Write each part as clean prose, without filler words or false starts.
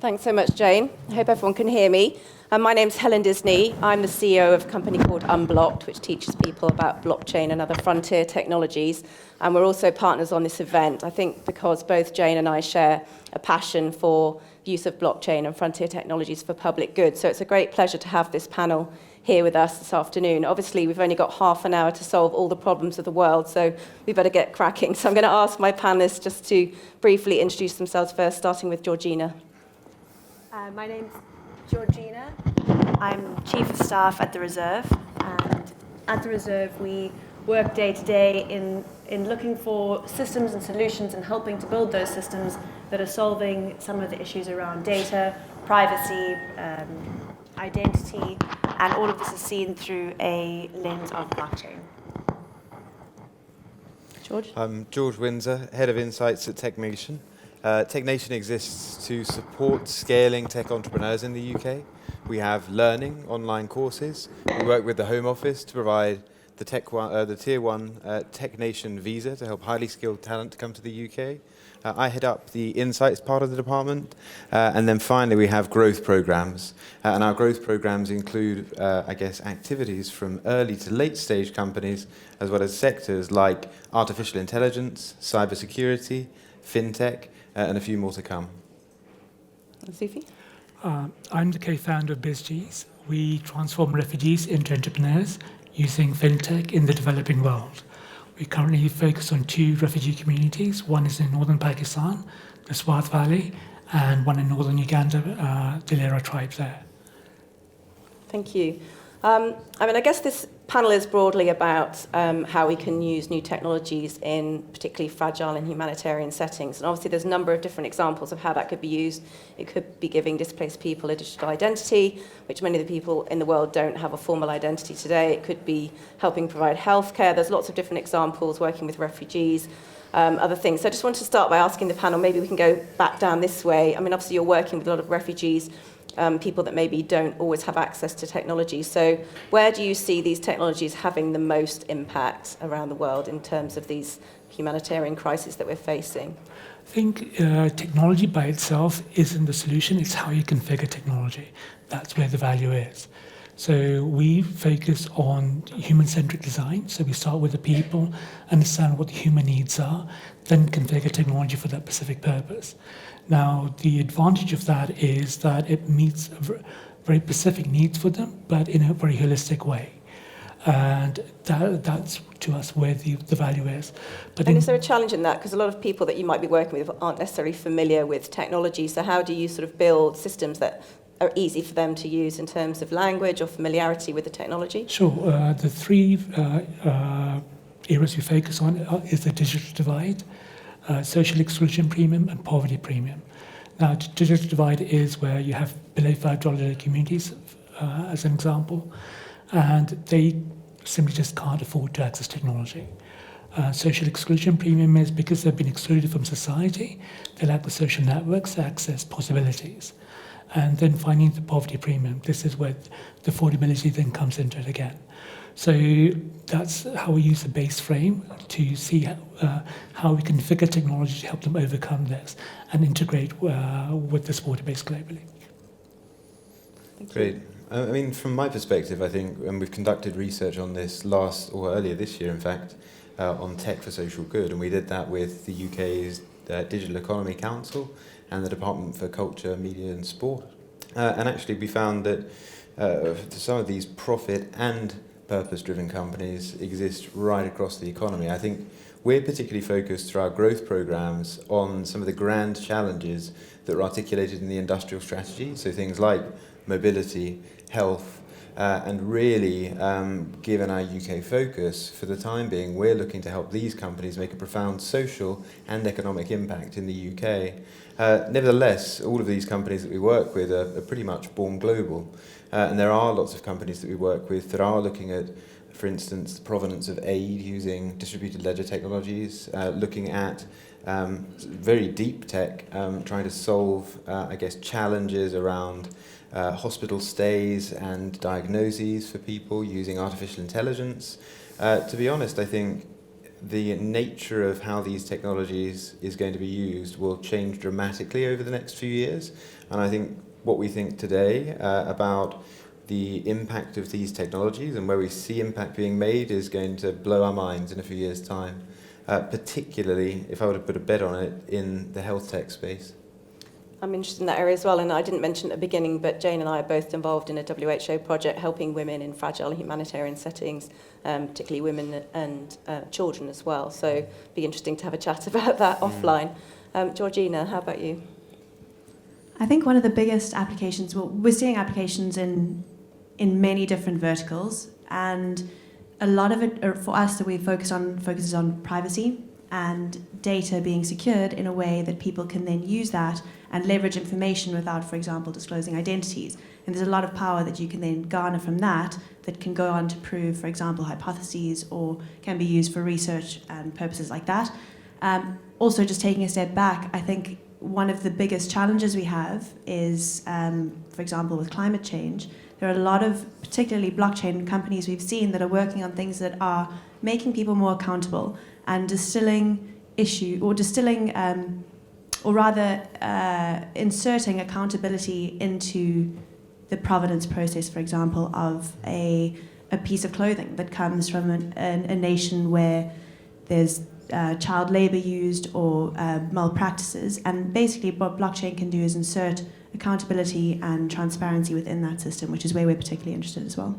Thanks so much, Jane. I hope everyone can hear me. My name's Helen Disney. I'm the CEO of a company called Unblocked, which teaches people about blockchain and other frontier technologies. And we're also partners on this event, I think because both Jane and I share a passion for the use of blockchain and frontier technologies for public good. So it's a great pleasure to have this panel here with us this afternoon. Obviously, we've only got half an hour to solve all the problems of the world, so we better get cracking. So I'm going to ask my panelists just to briefly introduce themselves first, starting with Georgina. My name's Georgina. I'm Chief of Staff at the Reserve, and at the Reserve we work day to day in looking for systems and solutions and helping to build those systems that are solving some of the issues around data, privacy, identity, and all of this is seen through a lens of blockchain. George? I'm George Windsor, Head of Insights at TechNation. TechNation exists to support scaling tech entrepreneurs in the UK. We have learning, online courses. We work with the Home Office to provide the Tier 1 TechNation visa to help highly skilled talent to come to the UK. I head up the Insights part of the department. And then finally, we have growth programs. And our growth programs include, activities from early to late stage companies, as well as sectors like artificial intelligence, cybersecurity, fintech, and a few more to come. Sufi? I'm the co-founder of BizGs. We transform refugees into entrepreneurs using fintech in the developing world. We currently focus on 2 refugee communities. One is in northern Pakistan, the Swat Valley, and one in northern Uganda, the Lera tribes there. Thank you. I guess this panel is broadly about how we can use new technologies in particularly fragile and humanitarian settings. And obviously there's a number of different examples of how that could be used. It could be giving displaced people a digital identity, which many of the people in the world don't have a formal identity today. It could be helping provide healthcare. There's lots of different examples, working with refugees, other things. So I just want to start by asking the panel, maybe we can go back down this way. Obviously you're working with a lot of refugees, people that maybe don't always have access to technology. So where do you see these technologies having the most impact around the world in terms of these humanitarian crises that we're facing? I think technology by itself isn't the solution, it's how you configure technology. That's where the value is. So we focus on human-centric design. So we start with the people, understand what the human needs are, then configure technology for that specific purpose. Now, the advantage of that is that it meets very specific needs for them, but in a very holistic way. And that's, to us, where the value is. And is there a challenge in that? Because a lot of people that you might be working with aren't necessarily familiar with technology. So how do you sort of build systems that are easy for them to use in terms of language or familiarity with the technology? Sure. The 3 areas we focus on is the digital divide, social exclusion premium, and poverty premium. Now, digital divide is where you have below $5 communities, as an example, and they simply just can't afford to access technology. Social exclusion premium is because they've been excluded from society, they lack the social networks to access possibilities. And then finding the poverty premium, this is where the affordability then comes into it again. So that's how we use the base frame to see how we configure technology to help them overcome this and integrate with the supporter base globally. Great. From my perspective, I think, and we've conducted research on this earlier this year, in fact, on tech for social good, and we did that with the UK's Digital Economy Council and the Department for Culture, Media and Sport. And actually we found that some of these profit and purpose-driven companies exist right across the economy. I think we're particularly focused through our growth programs on some of the grand challenges that are articulated in the industrial strategy, so things like mobility, health, and really, given our UK focus, for the time being, we're looking to help these companies make a profound social and economic impact in the UK. Nevertheless, all of these companies that we work with are pretty much born global. And there are lots of companies that we work with that are looking at, for instance, the provenance of aid using distributed ledger technologies, looking at very deep tech, trying to solve, challenges around hospital stays and diagnoses for people using artificial intelligence. To be honest, I think the nature of how these technologies is going to be used will change dramatically over the next few years. And I think what we think today about the impact of these technologies and where we see impact being made is going to blow our minds in a few years' time, particularly, if I were to put a bet on it, in the health tech space. I'm interested in that area as well, and I didn't mention at the beginning, but Jane and I are both involved in a WHO project helping women in fragile humanitarian settings, particularly women and children as well. So it'd be interesting to have a chat about that offline. Georgina, how about you? I think one of the biggest applications, well, we're seeing applications in many different verticals, and a lot of it, or for us, that we focuses on privacy and data being secured in a way that people can then use that and leverage information without, for example, disclosing identities. And there's a lot of power that you can then garner from that can go on to prove, for example, hypotheses, or can be used for research and purposes like that. Also, just taking a step back, I think one of the biggest challenges we have is, for example, with climate change, there are a lot of, particularly blockchain companies we've seen that are working on things that are making people more accountable and inserting accountability into the provenance process, for example, of a piece of clothing that comes from a nation where there's child labor used or malpractices. And basically what blockchain can do is insert accountability and transparency within that system, which is where we're particularly interested as well.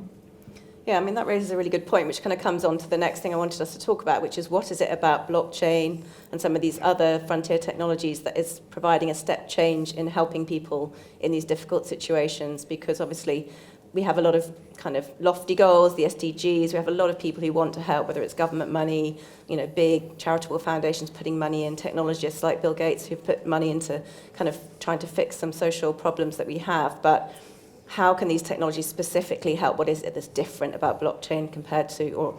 Yeah, I mean, that raises a really good point, which kind of comes on to the next thing I wanted us to talk about, which is what is it about blockchain and some of these other frontier technologies that is providing a step change in helping people in these difficult situations? Because obviously we have a lot of kind of lofty goals, the SDGs, we have a lot of people who want to help, whether it's government money, big charitable foundations putting money in, technologists like Bill Gates who've put money into kind of trying to fix some social problems that we have. But how can these technologies specifically help? What is it that's different about blockchain compared to, or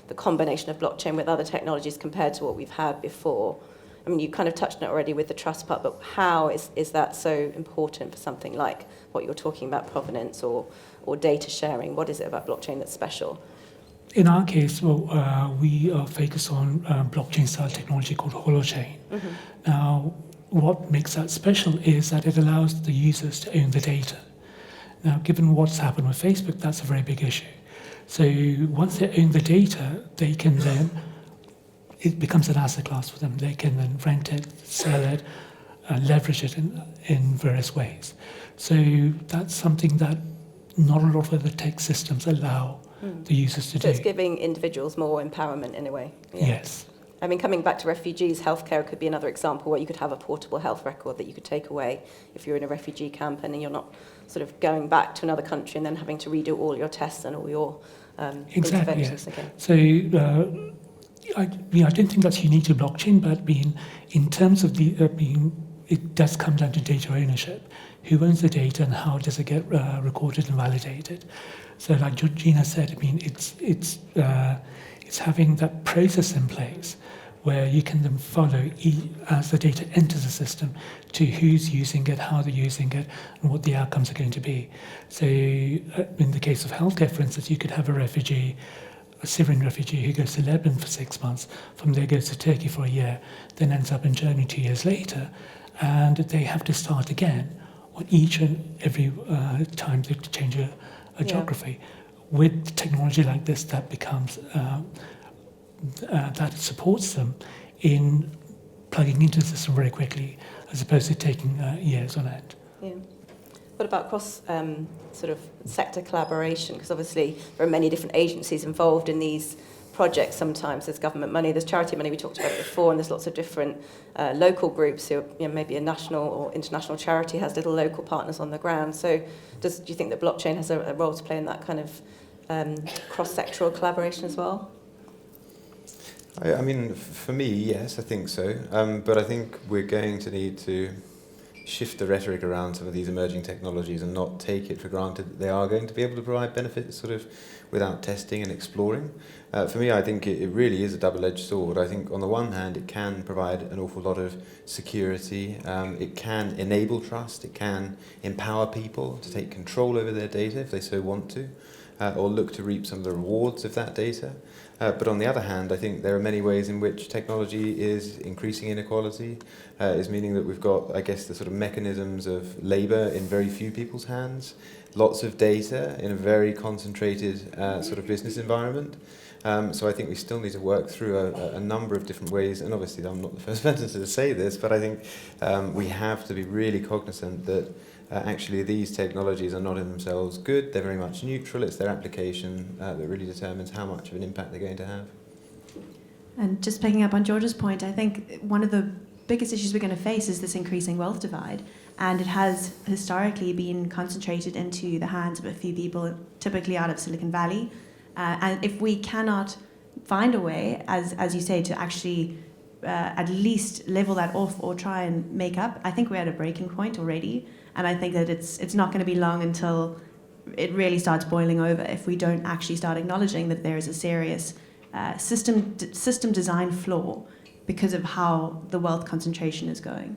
the combination of blockchain with other technologies compared to what we've had before? I mean, you kind of touched on it already with the trust part, but how is that so important for something like what you're talking about, provenance or data sharing? What is it about blockchain that's special? In our case, we are focused on blockchain-style technology called holochain. Mm-hmm. Now, what makes that special is that it allows the users to own the data. Now, given what's happened with Facebook, that's a very big issue. So once they own the data, they can then, it becomes an asset class for them. They can then rent it, sell it, leverage it in various ways. So that's something that not a lot of the tech systems allow the users to do. So it's giving individuals more empowerment in a way. Yeah. Yes. I mean, coming back to refugees, healthcare could be another example where you could have a portable health record that you could take away if you're in a refugee camp and you're not sort of going back to another country and then having to redo all your tests and all your interventions again. So I don't think that's unique to blockchain, but in terms of it does come down to data ownership. Who owns the data and how does it get recorded and validated? So like Georgina said, I mean, it's having that process in place where you can then follow as the data enters the system to who's using it, how they're using it, and what the outcomes are going to be. So in the case of healthcare, for instance, you could have a Syrian refugee who goes to Lebanon for 6 months, from there goes to Turkey for a year, then ends up in Germany 2 years later, and they have to start again on each and every time they change a geography. With technology like this, that becomes that supports them in plugging into the system very quickly, as opposed to taking years on end. Yeah. What about cross sort of sector collaboration? Because obviously there are many different agencies involved in these projects. Sometimes there's government money, there's charity money, we talked about it before, and there's lots of different local groups who are, maybe a national or international charity has little local partners on the ground. So do you think that blockchain has a role to play in that kind of cross-sectoral collaboration as well? I mean, for me, yes, I think so. But I think we're going to need to shift the rhetoric around some of these emerging technologies and not take it for granted that they are going to be able to provide benefits sort of without testing and exploring. For me, I think it really is a double-edged sword. I think on the one hand, it can provide an awful lot of security. It can enable trust. It can empower people to take control over their data if they so want to. or look to reap some of the rewards of that data. But on the other hand, I think there are many ways in which technology is increasing inequality, is meaning that we've got, I guess, the sort of mechanisms of labour in very few people's hands, lots of data in a very concentrated sort of business environment. So I think we still need to work through a number of different ways, and obviously I'm not the first person to say this, but I think we have to be really cognizant that actually these technologies are not in themselves good, they're very much neutral, it's their application that really determines how much of an impact they're going to have. And just picking up on George's point, I think one of the biggest issues we're going to face is this increasing wealth divide, and it has historically been concentrated into the hands of a few people, typically out of Silicon Valley. And if we cannot find a way, as you say, to actually at least level that off or try and make up, I think we're at a breaking point already. And I think that it's not going to be long until it really starts boiling over if we don't actually start acknowledging that there is a serious system design flaw because of how the wealth concentration is going.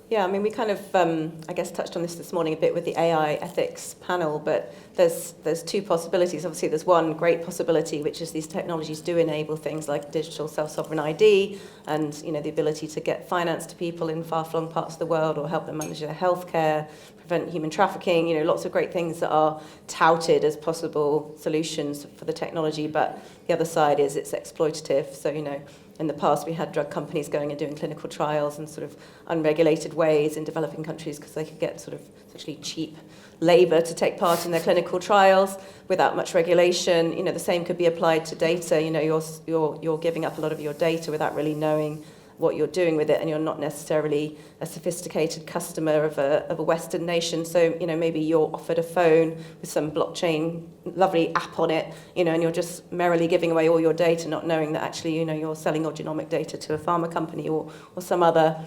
Yeah, I mean, we kind of, I guess, touched on this morning a bit with the AI ethics panel, but there's two possibilities. Obviously, there's one great possibility, which is these technologies do enable things like digital self-sovereign ID and, you know, the ability to get finance to people in far-flung parts of the world or help them manage their healthcare, prevent human trafficking, you know, lots of great things that are touted as possible solutions for the technology, but the other side is it's exploitative. So, you know, in the past, we had drug companies going and doing clinical trials in sort of unregulated ways in developing countries because they could get sort of essentially cheap labour to take part in their clinical trials without much regulation. You know, the same could be applied to data. You know, you're giving up a lot of your data without really knowing what you're doing with it, and you're not necessarily a sophisticated customer of a Western nation. So, you know, maybe you're offered a phone with some blockchain, lovely app on it, you know, and you're just merrily giving away all your data, not knowing that actually, you know, you're selling your genomic data to a pharma company or some other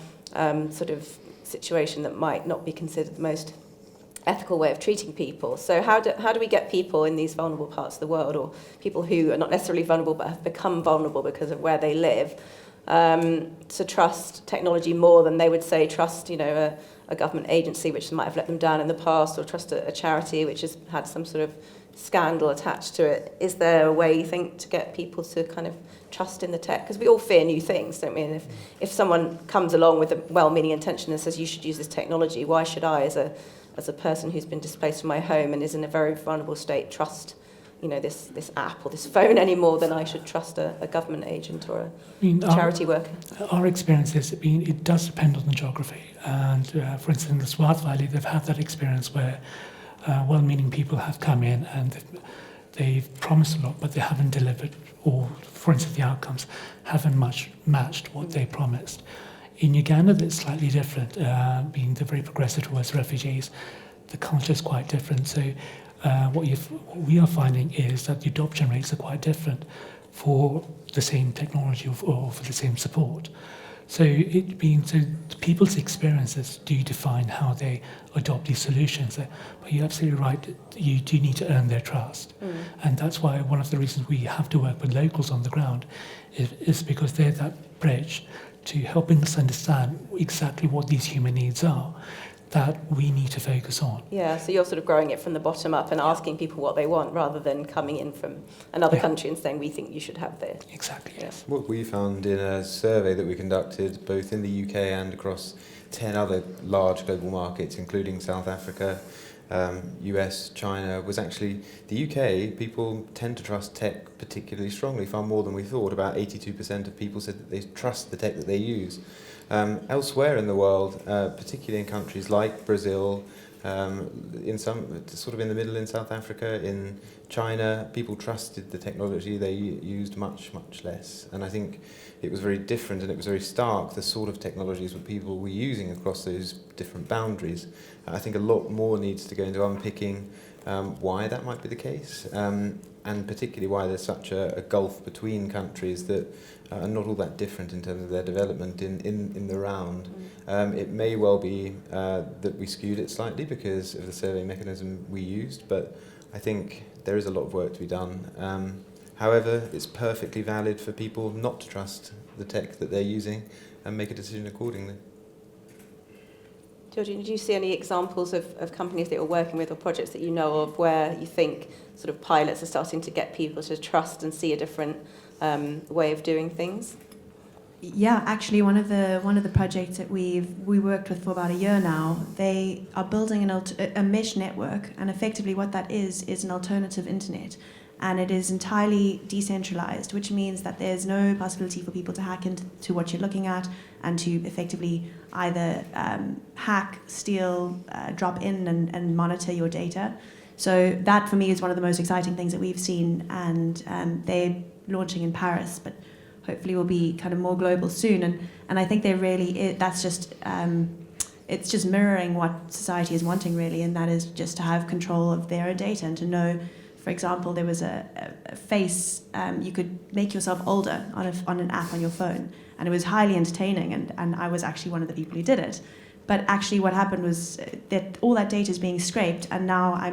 sort of situation that might not be considered the most ethical way of treating people. So how do we get people in these vulnerable parts of the world, or people who are not necessarily vulnerable but have become vulnerable because of where they live, to trust technology more than they would say trust, you know, a government agency which might have let them down in the past, or trust a charity which has had some sort of scandal attached to it? Is there a way, you think, to get people to kind of trust in the tech? Because we all fear new things, don't we? And if someone comes along with a well-meaning intention and says you should use this technology, why should I, as a person who's been displaced from my home and is in a very vulnerable state, trust, you know, this app or this phone any more than I should trust a government agent or a charity worker? Our experience is, it does depend on the geography. And for instance, in the Swat Valley, they've had that experience where well-meaning people have come in and they've promised a lot, but they haven't delivered, or, for instance, the outcomes haven't much matched what they promised. In Uganda, it's slightly different, being they're very progressive towards refugees. The culture is quite different. So what we are finding is that the adoption rates are quite different for the same technology or for the same support. So people's experiences do define how they adopt these solutions. But you're absolutely right, you do need to earn their trust. And that's why one of the reasons we have to work with locals on the ground is because they're that bridge to helping us understand exactly what these human needs are that we need to focus on. Yeah, so you're sort of growing it from the bottom up and asking people what they want rather than coming in from another country and saying, we think you should have this. Exactly, yes. What we found in a survey that we conducted both in the UK and across 10 other large global markets, including South Africa, US, China, was actually the UK, people tend to trust tech particularly strongly, far more than we thought. About 82% of people said that they trust the tech that they use. Elsewhere in the world, particularly in countries like Brazil, in some sort of in the middle in South Africa, in China, people trusted the technology they used much less. And I think it was very different and it was very stark, the sort of technologies that people were using across those different boundaries. I think a lot more needs to go into unpicking why that might be the case, and particularly why there's such a gulf between countries that are not all that different in terms of their development in the round. It may well be that we skewed it slightly because of the survey mechanism we used, but I think there is a lot of work to be done. However, it's perfectly valid for people not to trust the tech that they're using and make a decision accordingly. Georgina, do you see any examples of companies that you're working with or projects that you know of where you think sort of pilots are starting to get people to trust and see a different way of doing things? Yeah, actually, one of the projects that we worked with for about a year now, they are building a mesh network, and effectively what that is an alternative internet, and it is entirely decentralized, which means that there's no possibility for people to hack into what you're looking at and to effectively either hack, steal, drop in and monitor your data. So that for me is one of the most exciting things that we've seen, and they're launching in Paris, but hopefully will be kind of more global soon. And I think they really, that's just, it's just mirroring what society is wanting really, and that is just to have control of their own data and to know, for example, there was a face, you could make yourself older on an app on your phone, and it was highly entertaining, and I was actually one of the people who did it. But actually what happened was that all that data is being scraped, and now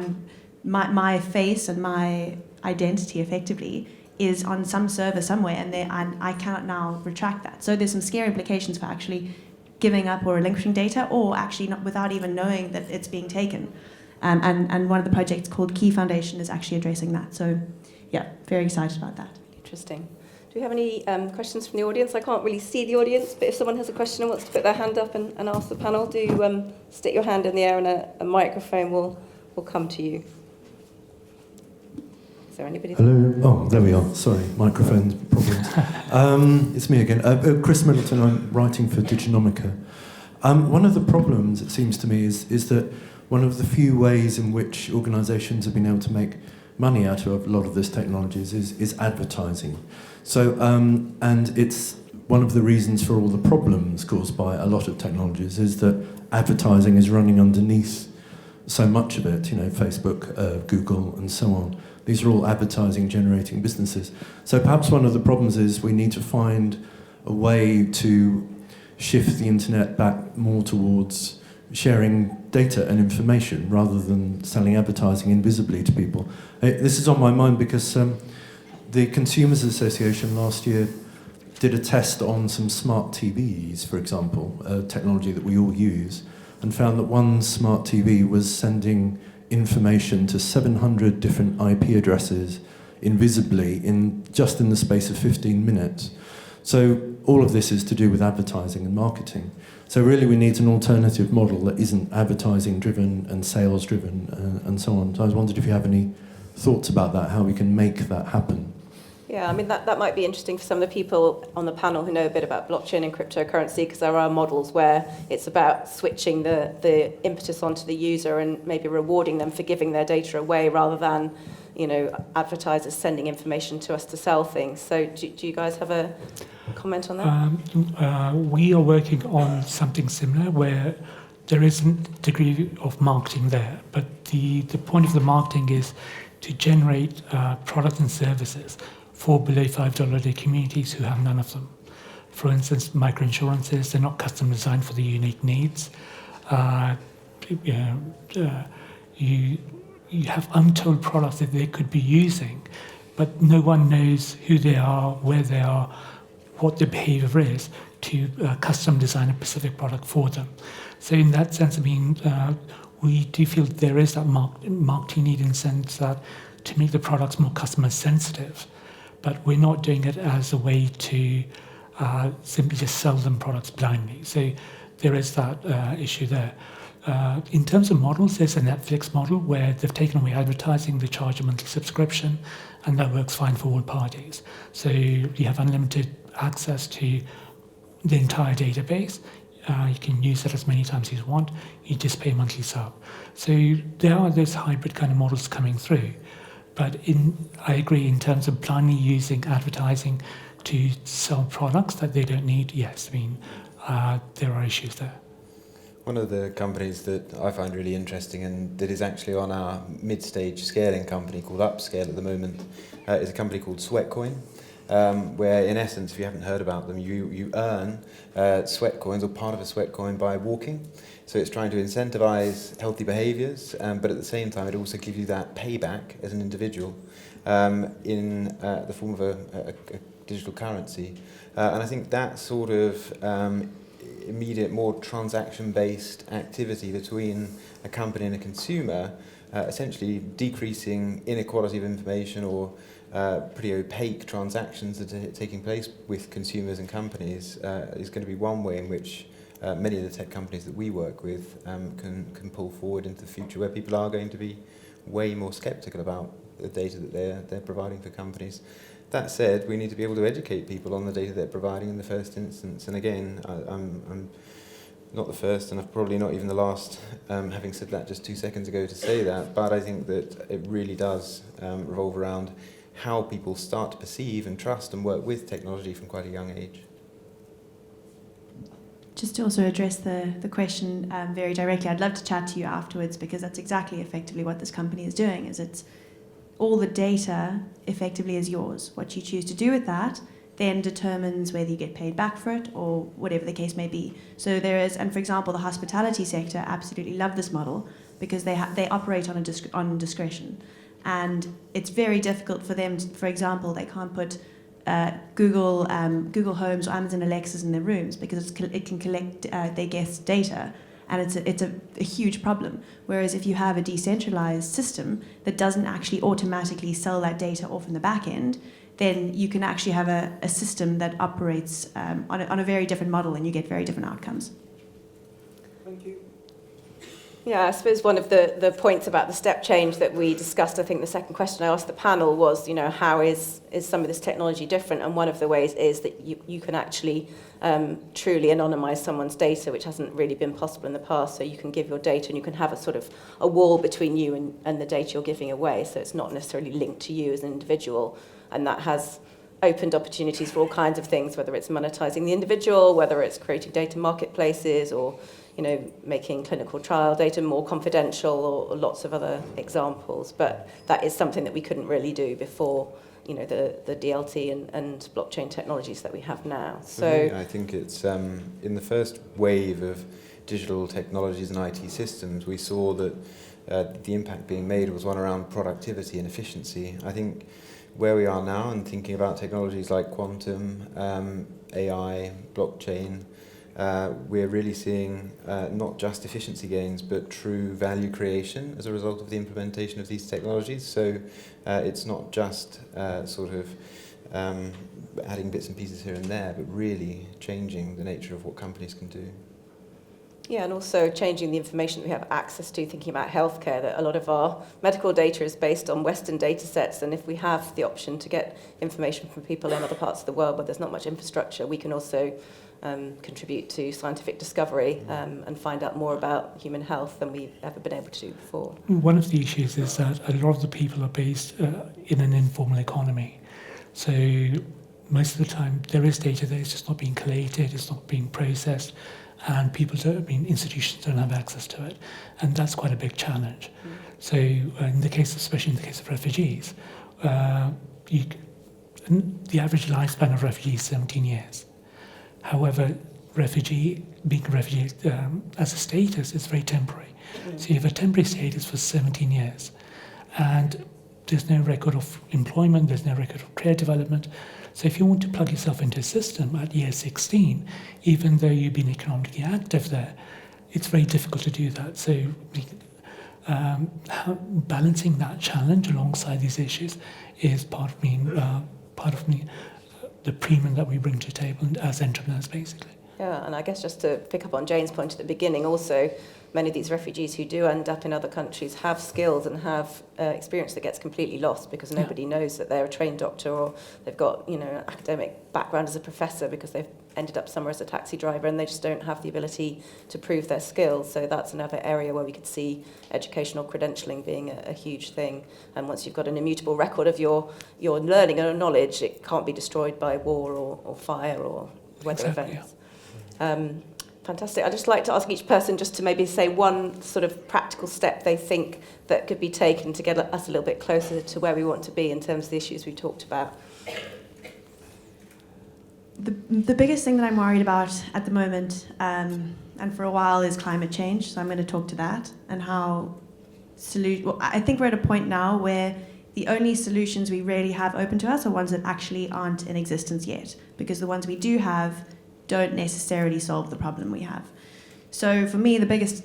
my face and my identity effectively is on some server somewhere, and I cannot now retract that. So there's some scary implications for actually giving up or relinquishing data, or actually not without even knowing that it's being taken. And one of the projects called Key Foundation is actually addressing that. So yeah, very excited about that. Interesting. Do we have any questions from the audience? I can't really see the audience, but if someone has a question and wants to put their hand up and ask the panel, do stick your hand in the air and a microphone will come to you. Is there anybody? Hello. Oh, there we are. Sorry, microphone problems. It's me again. Chris Middleton. I'm writing for Diginomica. One of the problems, it seems to me, is that one of the few ways in which organisations have been able to make money out of a lot of this technologies is advertising. So, and it's one of the reasons for all the problems caused by a lot of technologies is that advertising is running underneath so much of it. You know, Facebook, Google, and so on. These are all advertising generating businesses. So perhaps one of the problems is we need to find a way to shift the internet back more towards sharing data and information rather than selling advertising invisibly to people. This is on my mind because the Consumers Association last year did a test on some smart TVs, for example, a technology that we all use, and found that one smart TV was sending information to 700 different IP addresses invisibly in the space of 15 minutes. So all of this is to do with advertising and marketing. So really we need an alternative model that isn't advertising driven and sales driven and so on. So I was wondering if you have any thoughts about that, how we can make that happen. Yeah, I mean, that might be interesting for some of the people on the panel who know a bit about blockchain and cryptocurrency, because there are models where it's about switching the impetus onto the user and maybe rewarding them for giving their data away rather than, you know, advertisers sending information to us to sell things. So do you guys have a comment on that? We are working on something similar where there is a degree of marketing there, but the point of the marketing is to generate products and services for below $5 a day communities who have none of them. For instance, microinsurances, they're not custom designed for the unique needs. You have untold products that they could be using, but no one knows who they are, where they are, what their behavior is to custom design a specific product for them. So in that sense, I mean, we do feel there is that marketing need in the sense that to make the products more customer sensitive, but we're not doing it as a way to simply just sell them products blindly. So there is that issue there. In terms of models, there's a Netflix model where they've taken away advertising, they charge a monthly subscription, and that works fine for all parties. So you have unlimited access to the entire database. You can use it as many times as you want. You just pay a monthly sub. So there are those hybrid kind of models coming through. But I agree in terms of blindly using advertising to sell products that they don't need. Yes, I mean, there are issues there. One of the companies that I find really interesting and that is actually on our mid-stage scaling company called Upscale at the moment is a company called Sweatcoin, where in essence, if you haven't heard about them, you earn Sweatcoins or part of a Sweatcoin by walking. So it's trying to incentivize healthy behaviors, but at the same time it also gives you that payback as an individual in the form of a digital currency. And I think that sort of immediate, more transaction-based activity between a company and a consumer, essentially decreasing inequality of information or pretty opaque transactions that are taking place with consumers and companies is going to be one way in which many of the tech companies that we work with can pull forward into the future, where people are going to be way more sceptical about the data that they're providing for companies. That said, we need to be able to educate people on the data they're providing in the first instance. And again, I'm not the first, and I'm probably not even the last, having said that just 2 seconds ago, to say that, but I think that it really does revolve around how people start to perceive and trust and work with technology from quite a young age. Just to also address the question very directly, I'd love to chat to you afterwards, because that's exactly effectively what this company is doing, is it's all the data effectively is yours. What you choose to do with that then determines whether you get paid back for it or whatever the case may be. So there is, and for example, the hospitality sector absolutely love this model because they operate on discretion. And it's very difficult for them, for example, they can't put Google Homes or Amazon Alexas in their rooms because it can collect their guests' data, and it's a huge problem. Whereas if you have a decentralized system that doesn't actually automatically sell that data off in the back end, then you can actually have a system that operates on a very different model, and you get very different outcomes. Thank you. Yeah, I suppose one of the points about the step change that we discussed, I think the second question I asked the panel was, how is some of this technology different? And one of the ways is that you can actually truly anonymize someone's data, which hasn't really been possible in the past. So you can give your data and you can have a sort of a wall between you and the data you're giving away. So it's not necessarily linked to you as an individual. And that has opened opportunities for all kinds of things, whether it's monetizing the individual, whether it's creating data marketplaces, or making clinical trial data more confidential, or lots of other examples. But that is something that we couldn't really do before, the DLT and blockchain technologies that we have now. So I think it's in the first wave of digital technologies and IT systems, we saw that the impact being made was one around productivity and efficiency. I think where we are now and thinking about technologies like quantum, AI, blockchain, we're really seeing not just efficiency gains, but true value creation as a result of the implementation of these technologies. So it's not just adding bits and pieces here and there, but really changing the nature of what companies can do. Yeah, and also changing the information that we have access to, thinking about healthcare, that a lot of our medical data is based on Western data sets, and if we have the option to get information from people in other parts of the world where there's not much infrastructure, we can also contribute to scientific discovery and find out more about human health than we've ever been able to do before. One of the issues is that a lot of the people are based in an informal economy. So most of the time there is data that is just not being collated, it's not being processed, and institutions don't have access to it. And that's quite a big challenge. So especially in the case of refugees, the average lifespan of refugees is 17 years. However, being a refugee as a status is very temporary. So you have a temporary status for 17 years. And there's no record of employment, there's no record of career development. So if you want to plug yourself into a system at year 16, even though you've been economically active there, it's very difficult to do that. So balancing that challenge alongside these issues is part of the premium that we bring to the table as entrepreneurs, basically. Yeah, and I guess just to pick up on Jane's point at the beginning, also many of these refugees who do end up in other countries have skills and have experience that gets completely lost because nobody knows that they're a trained doctor, or they've got an academic background as a professor because they've ended up somewhere as a taxi driver, and they just don't have the ability to prove their skills. So that's another area where we could see educational credentialing being a huge thing. And once you've got an immutable record of your learning and knowledge, it can't be destroyed by war or fire or weather events. Yeah. Fantastic. I'd just like to ask each person just to maybe say one sort of practical step they think that could be taken to get us a little bit closer to where we want to be in terms of the issues we talked about. The biggest thing that I'm worried about at the moment, and for a while, is climate change. So I'm going to talk to that and how I think we're at a point now where the only solutions we really have open to us are ones that actually aren't in existence yet, because the ones we do have don't necessarily solve the problem we have. So for me, the biggest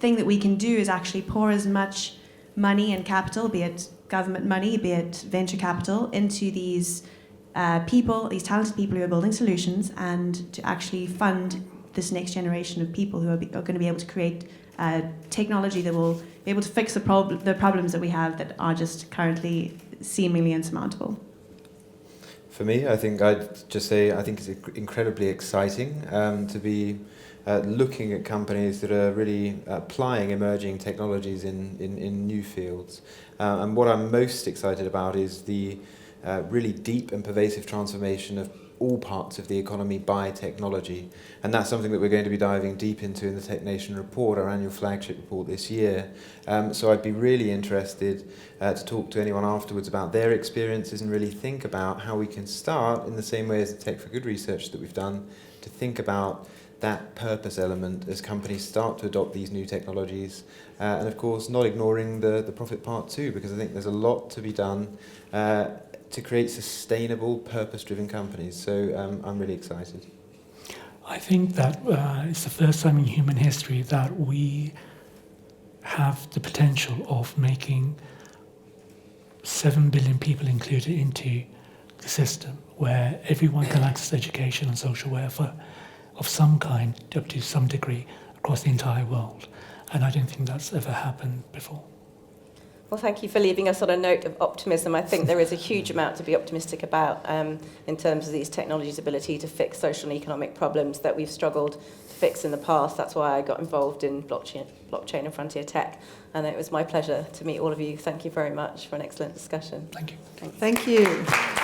thing that we can do is actually pour as much money and capital, be it government money, be it venture capital, into these people, these talented people who are building solutions, and to actually fund this next generation of people who are going to be able to create technology that will be able to fix the problems that we have that are just currently seemingly insurmountable. For me, I think I'd just say I think it's incredibly exciting to be looking at companies that are really applying emerging technologies in new fields. And what I'm most excited about is the really deep and pervasive transformation of all parts of the economy by technology. And that's something that we're going to be diving deep into in the Tech Nation report, our annual flagship report this year. So I'd be really interested to talk to anyone afterwards about their experiences and really think about how we can start, in the same way as the Tech for Good research that we've done, to think about that purpose element as companies start to adopt these new technologies. And of course, not ignoring the profit part too, because I think there's a lot to be done to create sustainable, purpose-driven companies. So I'm really excited. I think that it's the first time in human history that we have the potential of making 7 billion people included into the system, where everyone can access education and social welfare of some kind, up to some degree, across the entire world. And I don't think that's ever happened before. Well, thank you for leaving us on a note of optimism. I think there is a huge amount to be optimistic about in terms of these technologies' ability to fix social and economic problems that we've struggled to fix in the past. That's why I got involved in blockchain and frontier tech. And it was my pleasure to meet all of you. Thank you very much for an excellent discussion. Thank you. Thanks. Thank you.